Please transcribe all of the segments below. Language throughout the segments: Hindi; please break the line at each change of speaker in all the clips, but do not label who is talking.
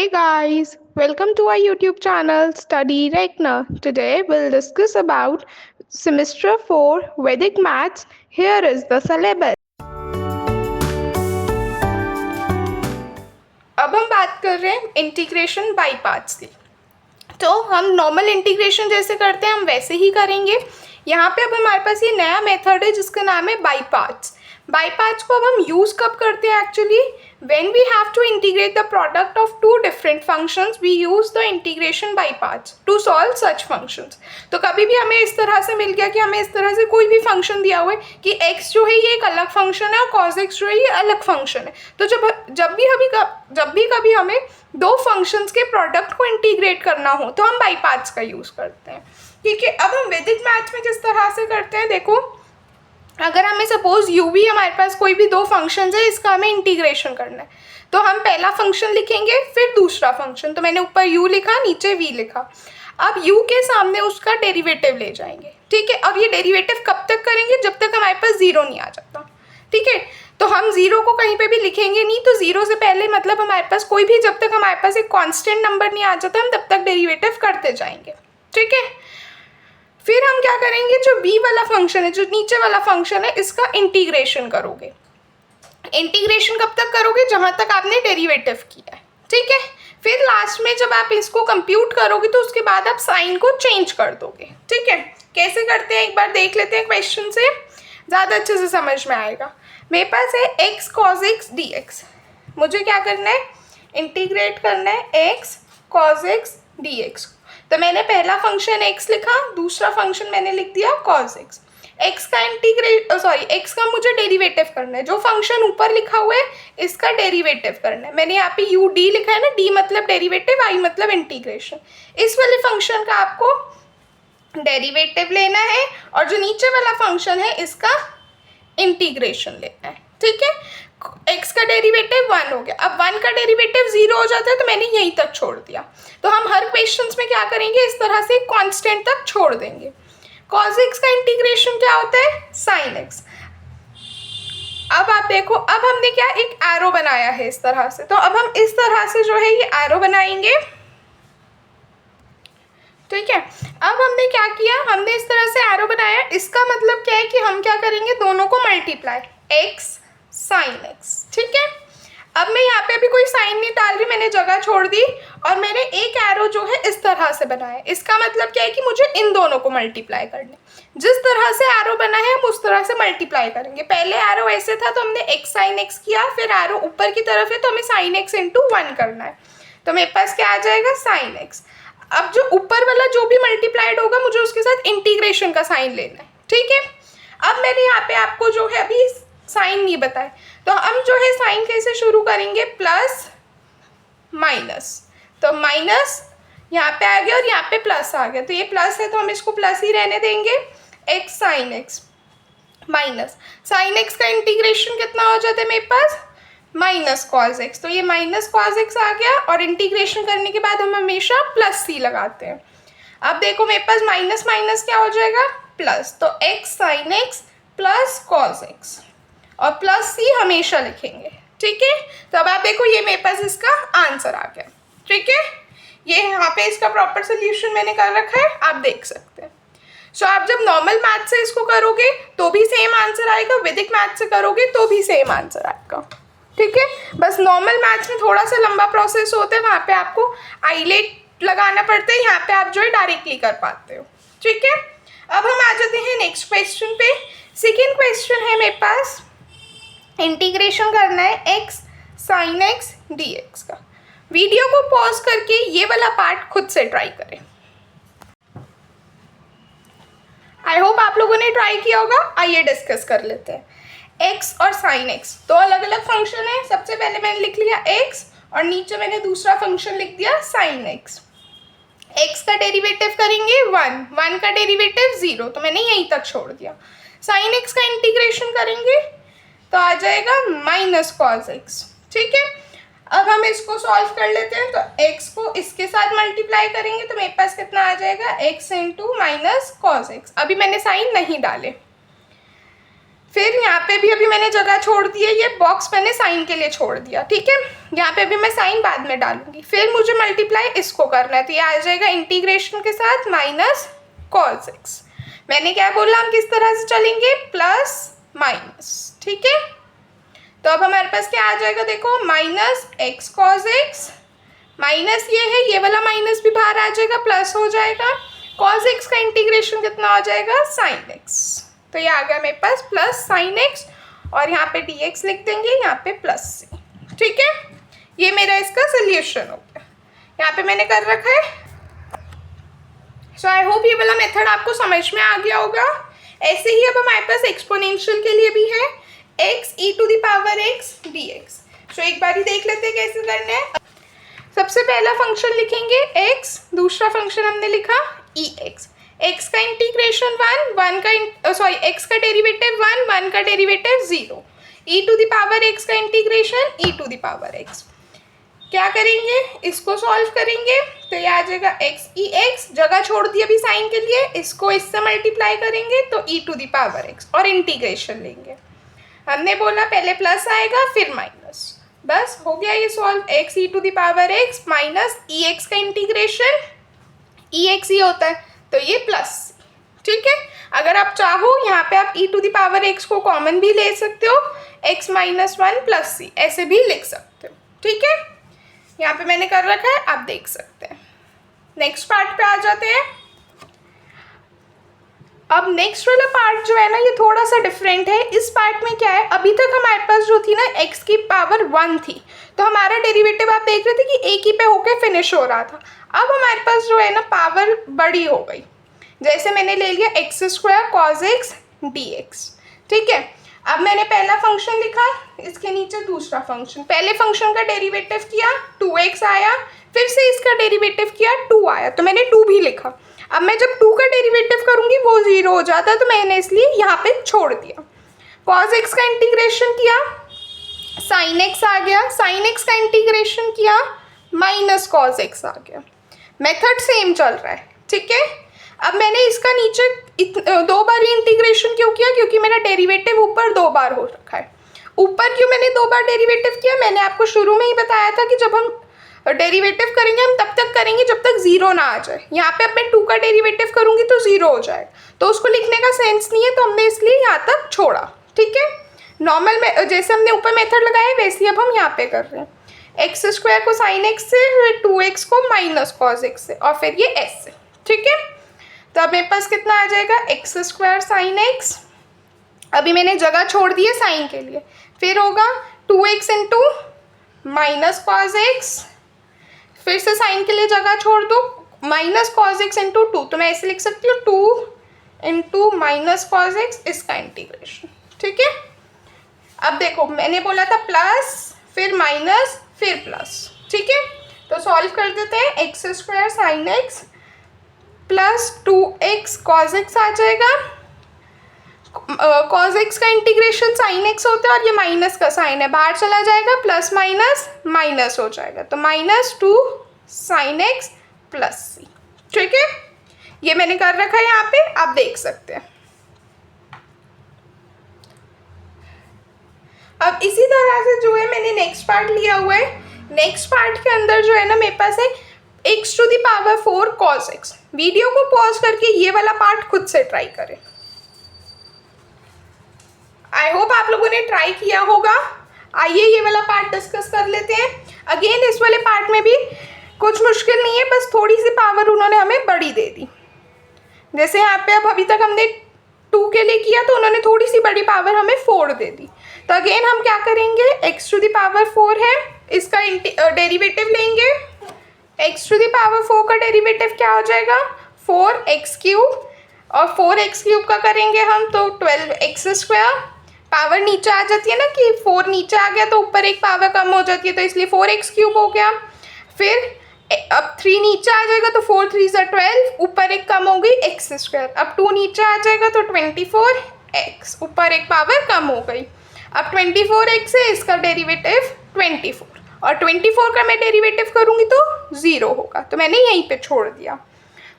Hey guys, welcome to our YouTube channel Study Rekna. Today we'll discuss about semester 4 Vedic Maths. Here is the syllabus. अब हम बात कर रहे हैं इंटीग्रेशन बाई पार्ट्स की। तो हम नॉर्मल इंटीग्रेशन जैसे करते हैं हम वैसे ही करेंगे। यहाँ पे अब हमारे पास ये नया मेथड है जिसका नाम है बाई पार्ट्स। बाई पार्ट्स को अब हम यूज़ कब करते हैं actually when we have to integrate the product of two different functions we use the integration by parts to solve such functions. तो कभी भी हमें इस तरह से मिल गया कि हमें इस तरह से कोई भी फंक्शन दिया हुआ है कि x जो है ये एक अलग फंक्शन है और cos x जो है ये अलग फंक्शन है। तो जब भी कभी हमें दो फंक्शंस के प्रोडक्ट को इंटीग्रेट करना हो तो हम बाई पार्ट्स का यूज़ करते हैं। ठीक है, अब हम वैदिक मैथ्स में किस तरह से करते हैं देखो, अगर हमें सपोज u v हमारे पास कोई भी दो फंक्शंस है इसका हमें इंटीग्रेशन करना है तो हम पहला फंक्शन लिखेंगे फिर दूसरा फंक्शन। तो मैंने ऊपर u लिखा नीचे v लिखा। अब u के सामने उसका डेरिवेटिव ले जाएंगे। ठीक है, और ये डेरिवेटिव कब तक करेंगे जब तक हमारे पास जीरो नहीं आ जाता। ठीक है, तो हम जीरो को कहीं पे भी लिखेंगे नहीं। तो जीरो से पहले मतलब हमारे पास कोई भी जब तक हमारे पास एक कांस्टेंट नंबर नहीं आ जाता हम तब तक डेरिवेटिव करते जाएंगे। ठीक है, फिर हम क्या करेंगे जो b वाला फंक्शन है जो नीचे वाला फंक्शन है इसका इंटीग्रेशन करोगे। इंटीग्रेशन कब तक करोगे जहां तक आपने डेरिवेटिव किया है। ठीक है, फिर लास्ट में जब आप इसको कंप्यूट करोगे तो उसके बाद आप साइन को चेंज कर दोगे। ठीक है, कैसे करते हैं एक बार देख लेते हैं क्वेश्चन से, ज़्यादा अच्छे से समझ में आएगा। मेरे पास है x cos x dx। मुझे क्या करना है इंटीग्रेट करना है x cos x dx। तो मैंने पहला फंक्शन x लिखा, दूसरा फंक्शन मैंने लिख दिया cos x। x का मुझे डेरिवेटिव करना है। जो फंक्शन ऊपर लिखा हुआ है इसका डेरिवेटिव करना है। मैंने यहाँ पे u d लिखा है ना, d मतलब डेरिवेटिव, i मतलब इंटीग्रेशन। इस वाले फंक्शन का आपको डेरिवेटिव लेना है और जो नीचे वाला फंक्शन है इसका इंटीग्रेशन लेना है। ठीक है, x का डेरिवेटिव 1 हो गया। अब 1 का डेरिवेटिव 0 हो जाता है तो मैंने यहीं तक छोड़ दिया। तो हम हर क्वेश्चंस में क्या करेंगे इस तरह से कांस्टेंट तक छोड़ देंगे। cos x का इंटीग्रेशन क्या होता है sin x। अब आप देखो, अब हमने क्या एक एरो बनाया है इस तरह से। तो अब हम इस तरह से जो है ये एरो बनाएंगे। ठीक है, अब हमने क्या किया, हमने इस तरह से एरो बनाया। इसका मतलब क्या है कि हम क्या करेंगे दोनों को मल्टीप्लाई x sin x। ठीक है, अब मैं यहाँ पे अभी कोई साइन नहीं डाल रही, मैंने जगह छोड़ दी और मैंने एक एरो जो है इस तरह से बनाया। इसका मतलब क्या है कि मुझे इन दोनों को मल्टीप्लाई करना है। जिस तरह से एरो बना है हम उस तरह से मल्टीप्लाई करेंगे। पहले एरो ऐसे था तो हमने x sin x किया, फिर एरो ऊपर की तरफ है तो हमें sin x इंटू 1 करना है। तो मेरे पास क्या आ जाएगा sin x। अब जो ऊपर वाला जो भी मल्टीप्लाइड होगा मुझे उसके साथ इंटीग्रेशन का साइन लेना है। ठीक है, अब मैंने यहाँ पे आपको जो है अभी साइन नहीं बताए तो हम जो है साइन कैसे शुरू करेंगे प्लस माइनस। तो माइनस यहाँ पे आ गया और यहाँ पे प्लस आ गया। तो ये प्लस है तो हम इसको प्लस ही रहने देंगे। x sin x minus sine x का इंटीग्रेशन कितना हो जाता है मेरे पास माइनस cos x। तो ये माइनस cos x आ गया और इंटीग्रेशन करने के बाद हम हमेशा प्लस c लगाते हैं। अब देखो मेरे पास माइनस माइनस क्या हो जाएगा प्लस। तो x sin x plus cos x और प्लस c हमेशा लिखेंगे। ठीक है, तो अब आप देखो ये मेरे पास इसका आंसर आ गया। ठीक है, ये यहाँ पे इसका प्रॉपर सोल्यूशन मैंने कर रखा है, आप देख सकते हैं। सो आप जब नॉर्मल मैथ से इसको करोगे तो भी सेम आंसर आएगा, वैदिक मैथ से करोगे तो भी सेम आंसर आएगा। ठीक है, बस नॉर्मल मैथ्स में थोड़ा सा लंबा प्रोसेस होता है, वहाँ पे आपको आईलेट लगाना पड़ता है, यहाँ पे आप जो है डायरेक्टली कर पाते हो। ठीक है, अब हम आ जाते हैं नेक्स्ट क्वेश्चन पे। सेकेंड क्वेश्चन है मेरे पास इंटीग्रेशन करना है x sin x dx का। वीडियो को पॉज करके ये वाला पार्ट खुद से ट्राई करें। आई होप आप लोगों ने ट्राई किया होगा। आइए डिस्कस कर लेते हैं। x और sin x दो अलग अलग फंक्शन है। सबसे पहले मैंने लिख लिया x और नीचे मैंने दूसरा फंक्शन लिख दिया sin x। x का डेरिवेटिव करेंगे 1 का डेरिवेटिव 0 तो मैंने यहीं तक छोड़ दिया। sin x का इंटीग्रेशन करेंगे तो आ जाएगा माइनस cos x। ठीक है, अब हम इसको सॉल्व कर लेते हैं। तो x को इसके साथ मल्टीप्लाई करेंगे तो मेरे पास कितना आ जाएगा x into minus cos x। अभी मैंने साइन नहीं डाले। फिर यहाँ पे भी अभी मैंने जगह छोड़ दी है, ये बॉक्स मैंने साइन के लिए छोड़ दिया, ठीक है। यहाँ पे अभी मैं साइन बाद में डालूंगी। फिर मुझे मल्टीप्लाई इसको करना है, तो ये आ जाएगा इंटीग्रेशन के साथ माइनस कॉस एक्स। मैंने क्या बोला, हम किस तरह से चलेंगे, प्लस माइनस, ठीक है। तो अब हमारे पास क्या आ जाएगा, देखो minus x cos x, minus ये है, ये वाला माइनस भी बाहर आ जाएगा, प्लस हो जाएगा। कॉस एक्स का इंटीग्रेशन कितना हो जाएगा, साइन एक्स। तो ये आ गया मेरे पास प्लस साइन एक्स, और यहाँ पे डी एक्स लिख देंगे, यहाँ पे प्लस सी, ठीक है। ये मेरा इसका सोल्यूशन हो गया, यहाँ पे मैंने कर रखा है। सो आई होप ये वाला मेथड आपको समझ में आ गया होगा। ऐसे ही अब हमारे पास एक्सपोनेंशियल के लिए भी है, x e to the power x d x. So एक बार ही देख लेते हैं कैसे करना है। सबसे पहला फंक्शन लिखेंगे x, दूसरा फंक्शन हमने लिखा ई एक्स। एक्स का इंटीग्रेशन एक्स का डेरिवेटिव 1 का derivative 0, e to the power x का integration e to the power x. क्या करेंगे, इसको सॉल्व करेंगे, तो ये आ जाएगा एक्स ई एक्स, जगह छोड़ दी अभी साइन के लिए, इसको इससे मल्टीप्लाई करेंगे तो ई टू द पावर एक्स, और इंटीग्रेशन लेंगे। हमने बोला पहले प्लस आएगा फिर माइनस, बस हो गया ये solve. X e to the power x minus e x का इंटीग्रेशन, ई एक्स ही होता है तो ये प्लस, ठीक है। अगर आप चाहो यहाँ पे आप ई टू द पावर एक्स को कॉमन भी ले सकते हो, एक्स माइनस 1 प्लस सी ऐसे भी लिख सकते हो, ठीक है। यहाँ पे मैंने कर रखा है, आप देख सकते हैं। नेक्स्ट पार्ट पे आ जाते हैं। अब नेक्स्ट वाला पार्ट जो है ना, ये थोड़ा सा डिफरेंट है। इस पार्ट में क्या है, अभी तक हमारे पास जो थी ना x की पावर 1 थी, तो हमारा डेरिवेटिव आप देख रहे थे कि एक ही पे होके फिनिश हो रहा था। अब हमारे पास जो है ना पावर बड़ी हो गई, जैसे मैंने ले लिया x square cos x d x, ठीक है। अब मैंने पहला फंक्शन लिखा, इसके नीचे दूसरा फंक्शन। पहले फंक्शन का डेरिवेटिव किया 2x आया, फिर से इसका डेरिवेटिव किया 2 आया, तो मैंने 2 भी लिखा। अब मैं जब 2 का डेरिवेटिव करूंगी वो 0 हो जाता है, तो मैंने इसलिए यहाँ पे छोड़ दिया। कॉस एक्स का इंटीग्रेशन किया, साइन एक्स आ गया, साइन एक्स का इंटीग्रेशन किया, माइनस कॉस एक्स आ गया। मेथड सेम चल रहा है, ठीक है। अब मैंने इसका नीचे 2 बार ही इंटीग्रेशन क्यों किया, क्योंकि मेरा डेरिवेटिव ऊपर 2 बार हो रखा है। ऊपर क्यों मैंने 2 बार डेरिवेटिव किया, मैंने आपको शुरू में ही बताया था कि जब हम डेरिवेटिव करेंगे हम तब तक करेंगे जब तक 0 ना आ जाए। यहाँ पे अब मैं 2 का डेरिवेटिव करूँगी तो 0 हो जाए, तो उसको लिखने का सेंस नहीं है, तो हमने इसलिए यहाँ तक छोड़ा, ठीक है। नॉर्मल में जैसे हमने ऊपर मेथड लगाया वैसे ही अब हम यहाँ पे कर रहे हैं। एक्स स्क्वायर को साइन एक्स से, फिर 2x को माइनस कॉस एक्स से, और फिर ये s से, ठीक है। तो अब मेरे पास कितना आ जाएगा, एक्स स्क्वायर साइन एक्स, अभी मैंने जगह छोड़ दी है साइन के लिए, फिर होगा 2x into minus cos x, फिर से साइन के लिए जगह छोड़ दो, माइनस कॉस एक्स इंटू 2, तो मैं ऐसे लिख सकती हूँ 2 इंटू माइनस कॉस एक्स, इसका इंटीग्रेशन, ठीक है। अब देखो मैंने बोला था प्लस फिर माइनस फिर प्लस, ठीक है। तो सॉल्व कर देते हैं, x square sine x plus 2x cos x आ जाएगा। कॉस एक्स का इंटीग्रेशन साइन एक्स होता है और ये माइनस का साइन है, बाहर चला जाएगा, प्लस माइनस माइनस हो जाएगा, तो -2 साइन एक्स प्लस सी, ठीक है। ये मैंने कर रखा है यहाँ पे, आप देख सकते हैं। अब इसी तरह से जो है मैंने नेक्स्ट पार्ट लिया हुआ है। नेक्स्ट पार्ट के अंदर जो है ना मेरे पास है x to the power 4 cos x। Video को पॉज करके ये वाला पार्ट खुद से ट्राई करें। आई होप आप लोगों ने ट्राई किया होगा। आइए ये वाला पार्ट डिस्कस कर लेते हैं। अगेन इस वाले पार्ट में भी कुछ मुश्किल नहीं है, बस थोड़ी सी पावर उन्होंने हमें बड़ी दे दी। जैसे यहाँ पे अब अभी तक हमने 2 के लिए किया तो उन्होंने थोड़ी सी बड़ी पावर हमें 4 दे दी। तो अगेन हम क्या करेंगे, x टू द पावर 4 है, इसका डेरिवेटिव लेंगे। x टू द पावर 4 का डेरिवेटिव क्या हो जाएगा, 4x क्यूब, और 4x क्यूब का करेंगे हम तो 12x स्क्वायर। पावर नीचे आ जाती है ना कि 4 नीचे आ गया तो ऊपर एक पावर कम हो जाती है, तो इसलिए 4x क्यूब हो गया। फिर अब 3 नीचे आ जाएगा तो 4 3 सा 12, ऊपर एक कम हो गई x स्क्वायर। अब 2 नीचे आ जाएगा तो 24x, ऊपर एक पावर कम हो गई। अब 24x है, इसका डेरिवेटिव 24, और 24 का मैं डेरिवेटिव करूँगी तो 0 होगा, तो मैंने यहीं पे छोड़ दिया।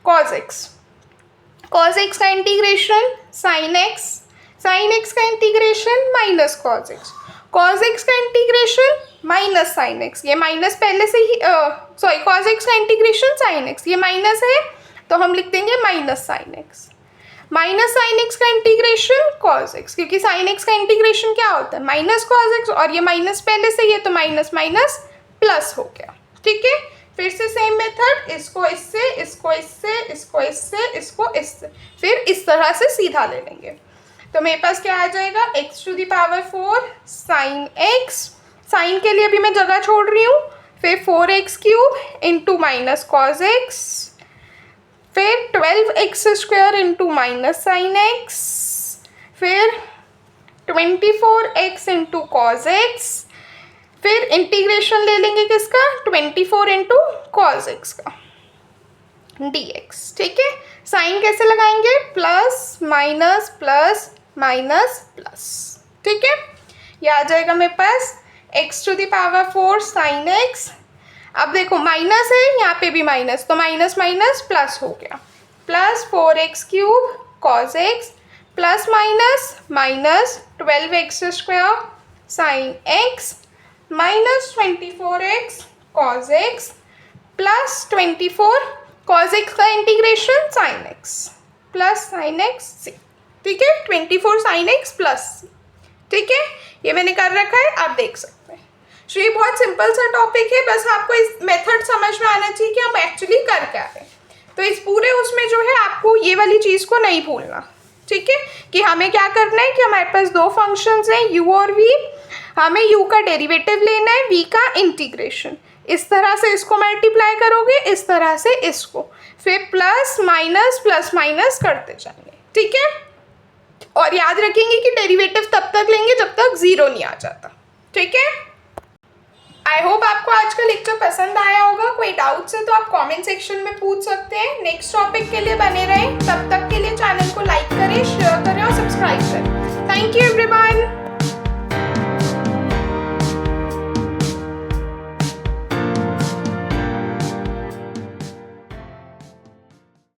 cos x का integration sin x, sine x का integration minus cos x, cos x का इंटीग्रेशन माइनस साइन एक्स, ये माइनस पहले से ही सॉरी कॉज एक्स का इंटीग्रेशन साइन एक्स, ये माइनस है तो हम लिख देंगे minus sine x, minus sine x का इंटीग्रेशन कॉज एक्स, क्योंकि साइन एक्स का इंटीग्रेशन क्या होता है माइनस कॉज एक्स, और ये माइनस पहले से ही है तो माइनस माइनस प्लस हो गया। ठीक है, फिर से सेम मेथड, इसको इससे, इसको इससे, इसको इससे, इसको इससे, फिर इस तरह से सीधा ले लेंगे। तो मेरे पास क्या आ जाएगा, x to the power 4 sine x, sine के लिए भी मैं जगह छोड़ रही हूँ, फिर 4x cube into minus cos x, फिर 12x square into minus sine x, फिर 24x इंटू कॉज एक्स, फिर इंटीग्रेशन ले लेंगे किसका 24 इंटू कॉज एक्स का dx। ठीक है, साइन कैसे लगाएंगे, plus minus plus minus plus. ठीक है, ये आ जाएगा मेरे पास x to the power 4 sine x. अब देखो माइनस है, यहाँ पे भी माइनस, तो माइनस माइनस प्लस हो गया, plus 4x cube cos x plus minus minus 12x square sine x minus 24x cos x plus 24 cos x का integration sine x plus sine x C. ठीक है, 24 साइन एक्स प्लस सी। ठीक है, ये मैंने कर रखा है, आप देख सकते हैं। तो ये बहुत सिंपल सा टॉपिक है, बस आपको इस मेथड समझ में आना चाहिए कि हम एक्चुअली कर क्या रहे हैं। तो इस पूरे उसमें जो है आपको ये वाली चीज़ को नहीं भूलना। ठीक है, कि हमें क्या करना है कि हमारे पास दो फंक्शंस हैं u और v, हमें u का डेरिवेटिव लेना है, v का इंटीग्रेशन, इस तरह से इसको मल्टीप्लाई करोगे, इस तरह से इसको, फिर प्लस माइनस करते जाएंगे। ठीक है, और याद रखेंगे कि डेरिवेटिव तब तक लेंगे जब तक 0 नहीं आ जाता। ठीक है, आई होप आपको आज का लेक्चर पसंद आया होगा। कोई डाउट्स है तो आप कमेंट सेक्शन में पूछ सकते हैं। नेक्स्ट टॉपिक के लिए बने रहें, तब तक के लिए चैनल को लाइक करें, शेयर करें और सब्सक्राइब करें।